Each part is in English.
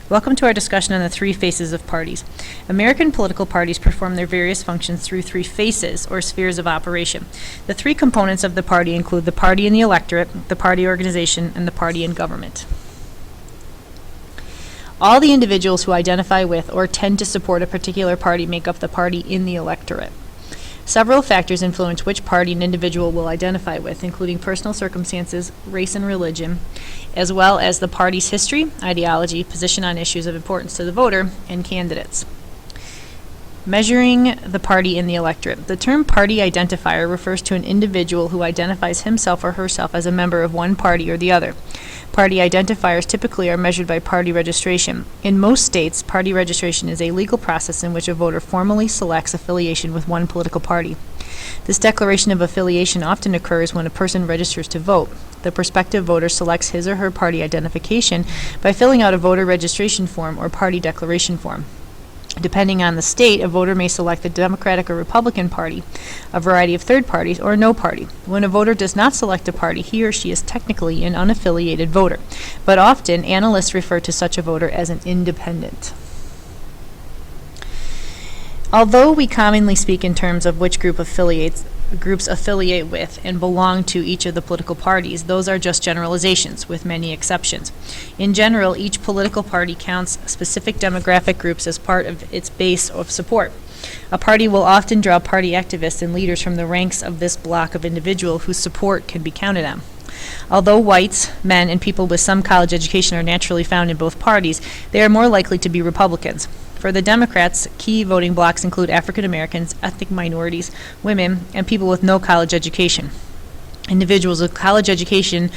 Welcome to our discussion on the three faces of parties. American political parties perform their various functions through three faces, or spheres of operation. The three components of the party include the party in the electorate, the party organization, and the party in government. All the individuals who identify with or tend to support a particular party make up the party in the electorate. Several factors influence which party an individual will identify with, including personal circumstances, race and religion, as well as the party's history, ideology, position on issues of importance to the voter, and candidates. Measuring the party in the electorate. The term party identifier refers to an individual who identifies himself or herself as a member of one party or the other. Party identifiers typically are measured by party registration. In most states, party registration is a legal process in which a voter formally selects affiliation with one political party. This declaration of affiliation often occurs when a person registers to vote. The prospective voter selects his or her party identification by filling out a voter registration form or party declaration form. Depending on the state, a voter may select the Democratic or Republican Party, a variety of third parties, or no party. When a voter does not select a party, he or she is technically an unaffiliated voter, but often analysts refer to such a voter as an independent. Although we commonly speak in terms of which groups affiliate with and belong to each of the political parties, those are just generalizations, with many exceptions. In general, each political party counts specific demographic groups as part of its base of support. A party will often draw party activists and leaders from the ranks of this block of individuals whose support can be counted on. Although whites, men, and people with some college education are naturally found in both parties, they are more likely to be Republicans. For the Democrats, key voting blocs include African Americans, ethnic minorities, women, and people with no college education. Individuals with college education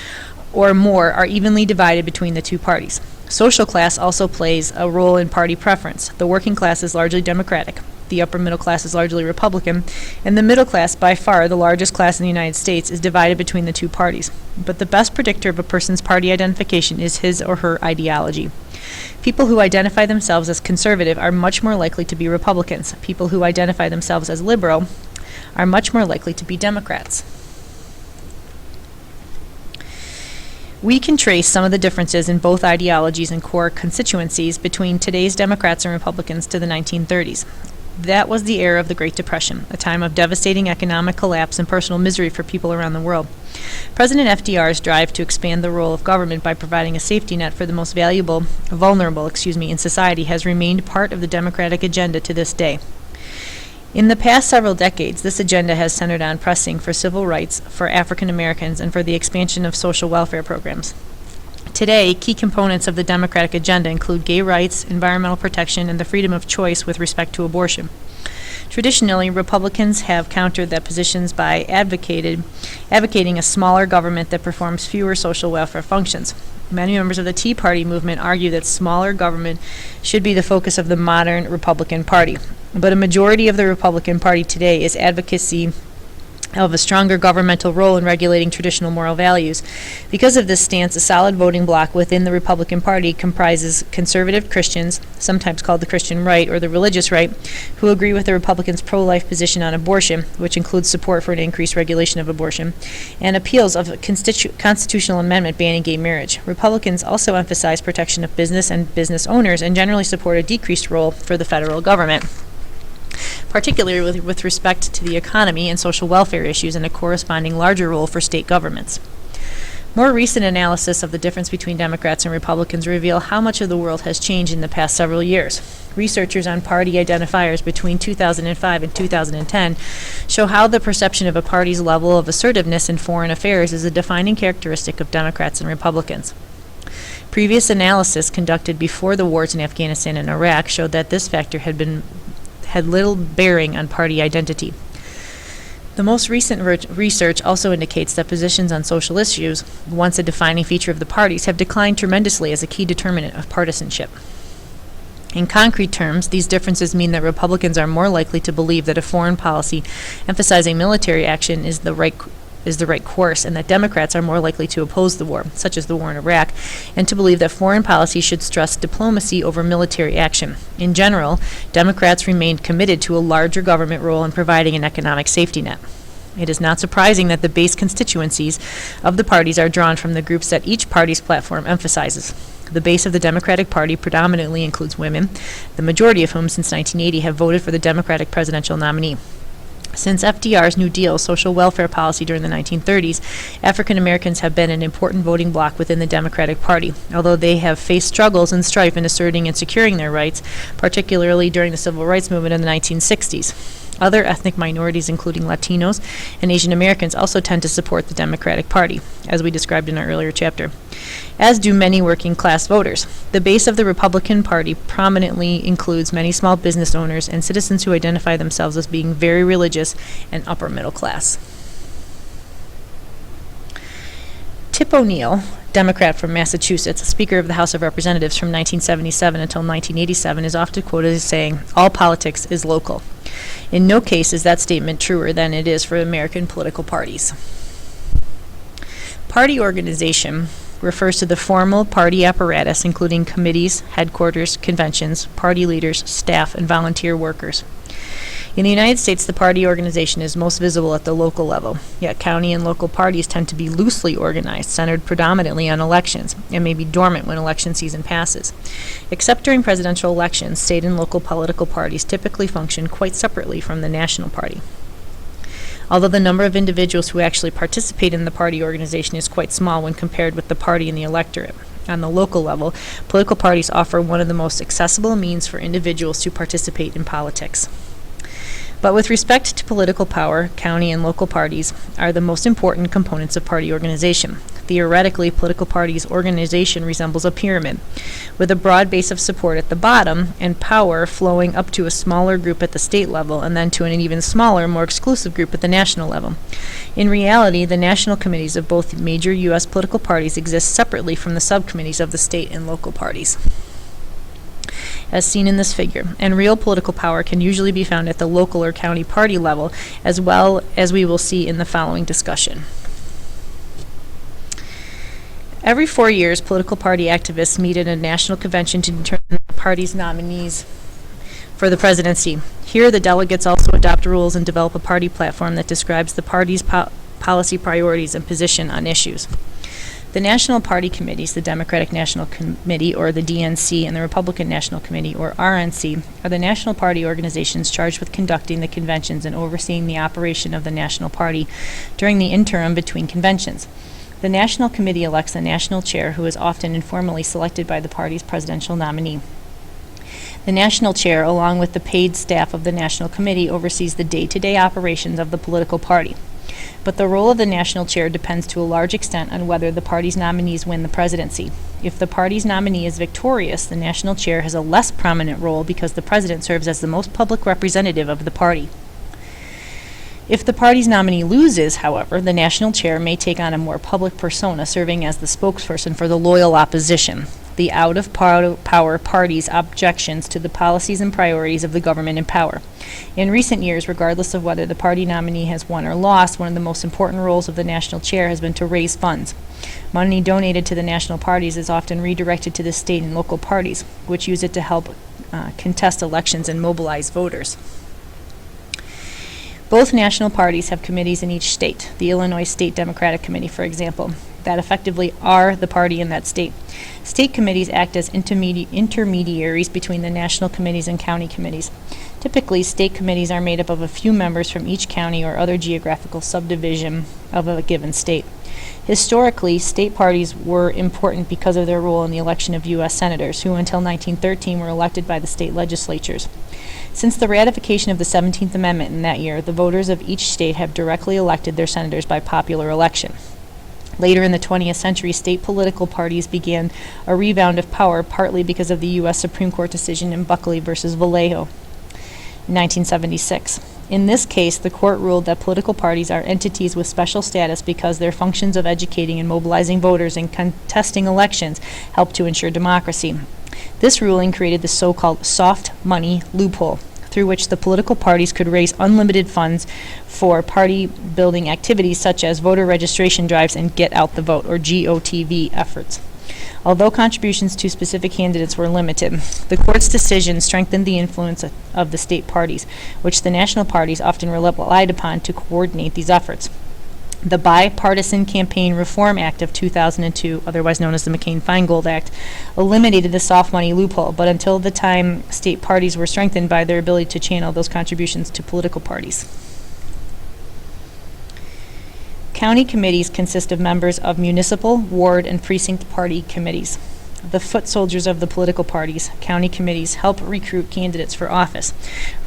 or more are evenly divided between the two parties. Social class also plays a role in party preference. The working class is largely Democratic. The upper middle class is largely Republican, and the middle class, by far the largest class in the United States, is divided between the two parties. But the best predictor of a person's party identification is his or her ideology. People who identify themselves as conservative are much more likely to be Republicans. People who identify themselves as liberal are much more likely to be Democrats. We can trace some of the differences in both ideologies and core constituencies between today's Democrats and Republicans to the 1930s. That was the era of the Great Depression, a time of devastating economic collapse and personal misery for people around the world. President FDR's drive to expand the role of government by providing a safety net for the most vulnerable in society has remained part of the Democratic agenda to this day. In the past several decades, this agenda has centered on pressing for civil rights for African Americans and for the expansion of social welfare programs. Today, key components of the Democratic agenda include gay rights, environmental protection, and the freedom of choice with respect to abortion. Traditionally, Republicans have countered that positions by advocating a smaller government that performs fewer social welfare functions. Many members of the Tea Party movement argue that smaller government should be the focus of the modern Republican Party. But a majority of the Republican Party today is advocacy of a stronger governmental role in regulating traditional moral values. Because of this stance, a solid voting bloc within the Republican Party comprises conservative Christians, sometimes called the Christian right or the religious right, who agree with the Republicans' pro-life position on abortion, which includes support for an increased regulation of abortion, and appeals of a constitutional amendment banning gay marriage. Republicans also emphasize protection of business and business owners and generally support a decreased role for the federal government, particularly with respect to the economy and social welfare issues, and a corresponding larger role for state governments. More recent analysis of the difference between Democrats and Republicans reveal how much of the world has changed in the past several years. Researchers on party identifiers between 2005 and 2010 show how the perception of a party's level of assertiveness in foreign affairs is a defining characteristic of Democrats and Republicans. Previous analysis conducted before the wars in Afghanistan and Iraq showed that this factor had little bearing on party identity. The most recent research also indicates that positions on social issues, once a defining feature of the parties, have declined tremendously as a key determinant of partisanship. In concrete terms, these differences mean that Republicans are more likely to believe that a foreign policy emphasizing military action is the right course, and that Democrats are more likely to oppose the war, such as the war in Iraq, and to believe that foreign policy should stress diplomacy over military action. In general, Democrats remained committed to a larger government role in providing an economic safety net. It is not surprising that the base constituencies of the parties are drawn from the groups that each party's platform emphasizes. The base of the Democratic Party predominantly includes women, the majority of whom since 1980 have voted for the Democratic presidential nominee. Since FDR's New Deal social welfare policy during the 1930s, African Americans have been an important voting bloc within the Democratic Party, although they have faced struggles and strife in asserting and securing their rights, particularly during the Civil Rights Movement in the 1960s. Other ethnic minorities, including Latinos and Asian Americans, also tend to support the Democratic Party, as we described in our earlier chapter, as do many working-class voters. The base of the Republican Party prominently includes many small business owners and citizens who identify themselves as being very religious and upper middle class. Tip O'Neill, Democrat from Massachusetts, Speaker of the House of Representatives from 1977 until 1987, is often quoted as saying, "All politics is local." In no case is that statement truer than it is for American political parties. Party organization refers to the formal party apparatus, including committees, headquarters, conventions, party leaders, staff, and volunteer workers. In the United States, the party organization is most visible at the local level, yet county and local parties tend to be loosely organized, centered predominantly on elections, and may be dormant when election season passes. Except during presidential elections, state and local political parties typically function quite separately from the national party. Although the number of individuals who actually participate in the party organization is quite small when compared with the party and the electorate. On the local level, political parties offer one of the most accessible means for individuals to participate in politics. But with respect to political power, county and local parties are the most important components of party organization. Theoretically, political parties' organization resembles a pyramid, with a broad base of support at the bottom and power flowing up to a smaller group at the state level and then to an even smaller, more exclusive group at the national level. In reality, the national committees of both major U.S. political parties exist separately from the subcommittees of the state and local parties, as seen in this figure, and real political power can usually be found at the local or county party level, as well as we will see in the following discussion. Every 4 years, political party activists meet at a national convention to determine the party's nominees for the presidency. Here, the delegates also adopt rules and develop a party platform that describes the party's policy priorities and position on issues. The national party committees, the Democratic National Committee, or the DNC, and the Republican National Committee, or RNC, are the national party organizations charged with conducting the conventions and overseeing the operation of the national party during the interim between conventions. The National Committee elects the national chair, who is often informally selected by the party's presidential nominee. The national chair, along with the paid staff of the National Committee, oversees the day-to-day operations of the political party. But the role of the national chair depends to a large extent on whether the party's nominees win the presidency. If the party's nominee is victorious, the national chair has a less prominent role because the president serves as the most public representative of the party. If the party's nominee loses, however, the national chair may take on a more public persona, serving as the spokesperson for the loyal opposition, the out-of-power party's objections to the policies and priorities of the government in power. In recent years, regardless of whether the party nominee has won or lost, one of the most important roles of the national chair has been to raise funds. Money donated to the national parties is often redirected to the state and local parties, which use it to help contest elections and mobilize voters. Both national parties have committees in each state. The Illinois State Democratic Committee, for example, that effectively are the party in that state. State committees act as intermediaries between the national committees and county committees. Typically, state committees are made up of a few members from each county or other geographical subdivision of a given state. Historically, state parties were important because of their role in the election of U.S. senators, who until 1913 were elected by the state legislatures. Since the ratification of the 17th Amendment in that year, the voters of each state have directly elected their senators by popular election. Later in the 20th century, state political parties began a rebound of power, partly because of the U.S. Supreme Court decision in Buckley versus Vallejo in 1976. In this case, the court ruled that political parties are entities with special status because their functions of educating and mobilizing voters and contesting elections help to ensure democracy. This ruling created the so-called soft money loophole, through which the political parties could raise unlimited funds for party-building activities such as voter registration drives and Get Out the Vote, or GOTV, efforts. Although contributions to specific candidates were limited, the court's decision strengthened the influence of the state parties, which the national parties often relied upon to coordinate these efforts. The Bipartisan Campaign Reform Act of 2002, otherwise known as the McCain-Feingold Act, eliminated the soft money loophole, but until the time, state parties were strengthened by their ability to channel those contributions to political parties. County committees consist of members of municipal, ward, and precinct party committees. The foot soldiers of the political parties, county committees help recruit candidates for office,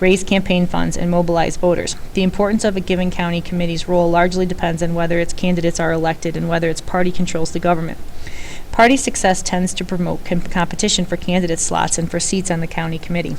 raise campaign funds, and mobilize voters. The importance of a given county committee's role largely depends on whether its candidates are elected and whether its party controls the government. Party success tends to promote competition for candidate slots and for seats on the county committee.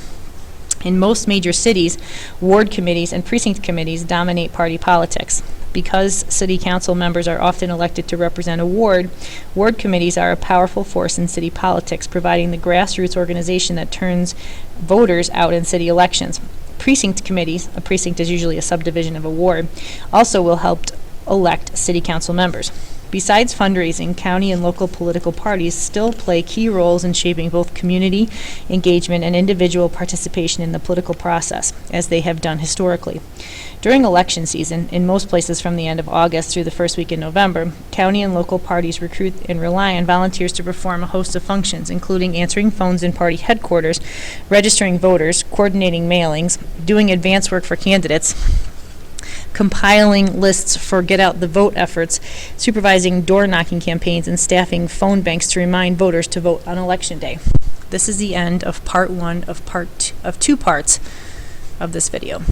In most major cities, ward committees and precinct committees dominate party politics. Because city council members are often elected to represent a ward, ward committees are a powerful force in city politics, providing the grassroots organization that turns voters out in city elections. Precinct committees, a precinct is usually a subdivision of a ward, also will help elect city council members. Besides fundraising, county and local political parties still play key roles in shaping both community engagement and individual participation in the political process, as they have done historically. During election season, in most places from the end of August through the first week in November, county and local parties recruit and rely on volunteers to perform a host of functions, including answering phones in party headquarters, registering voters, coordinating mailings, doing advance work for candidates, compiling lists for get out the vote efforts, supervising door knocking campaigns, and staffing phone banks to remind voters to vote on election day. This is the end of part one of two parts of this video.